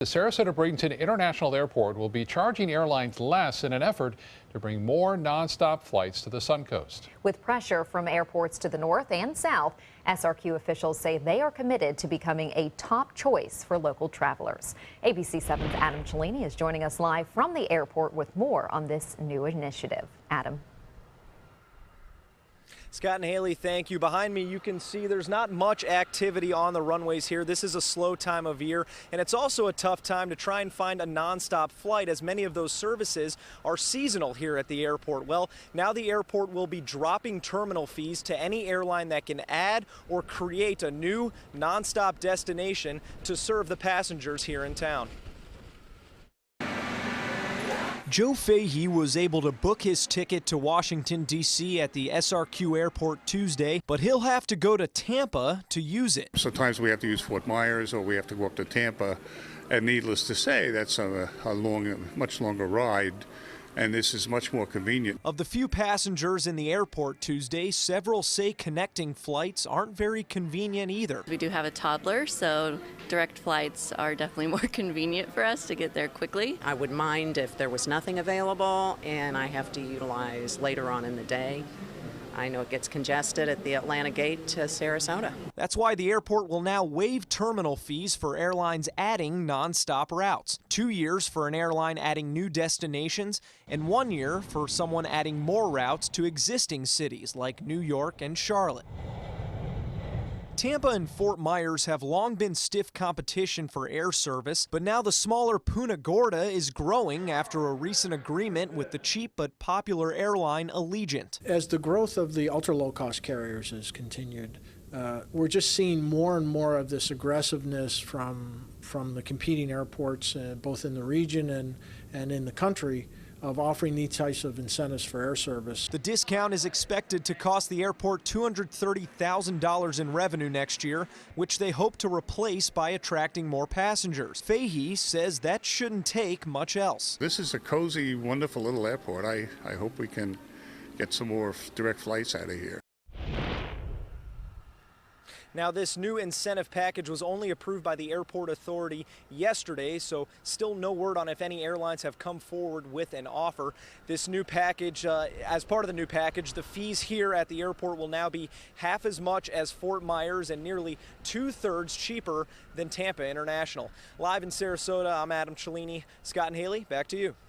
The Sarasota-Bradenton International Airport will be charging airlines less in an effort to bring more nonstop flights to the Suncoast. With pressure from airports to the north and south, SRQ officials say they are committed to becoming a top choice for local travelers. ABC 7's Adam Cellini is joining us live from the airport with more on this new initiative. Adam. Scott and Haley, thank you. Behind me, you can see there's not much activity on the runways here. This is a slow time of year, and it's also a tough time to try and find a nonstop flight, as many of those services are seasonal here at the airport. Well, now the airport will be dropping terminal fees to any airline that can add or create a new nonstop destination to serve the passengers here in town. Joe Fahey was able to book his ticket to Washington, D.C. at the SRQ airport Tuesday, but he'll have to go to Tampa to use it. Sometimes we have to use Fort Myers or we have to go up to Tampa, and needless to say, that's a much longer ride. And this is much more convenient. Of the few passengers in the airport Tuesday, several say connecting flights aren't very convenient either. We do have a toddler, so direct flights are definitely more convenient for us to get there quickly. I would mind if there was nothing available and I have to utilize later on in the day. I know it gets congested at the Atlanta gate to Sarasota. That's why the airport will now waive terminal fees for airlines adding nonstop routes. 2 years for an airline adding new destinations, and 1 year for someone adding more routes to existing cities like New York and Charlotte. Tampa and Fort Myers have long been stiff competition for air service, but now the smaller Punta Gorda is growing after a recent agreement with the cheap but popular airline Allegiant. As the growth of the ultra-low-cost carriers has continued, we're just seeing more and more of this aggressiveness from the competing airports, both in the region and in the country, of offering these types of incentives for air service. The discount is expected to cost the airport $230,000 in revenue next year, which they hope to replace by attracting more passengers. Fahey says that shouldn't take much else. This is a cozy, wonderful little airport. I hope we can get some more direct flights out of here. Now, this new incentive package was only approved by the airport authority yesterday, so still no word on if any airlines have come forward with an offer. This new package, as part of the new package, the fees here at the airport will now be half as much as Fort Myers and nearly 2/3 cheaper than Tampa International. Live in Sarasota, I'm Adam Cellini. Scott and Haley, back to you.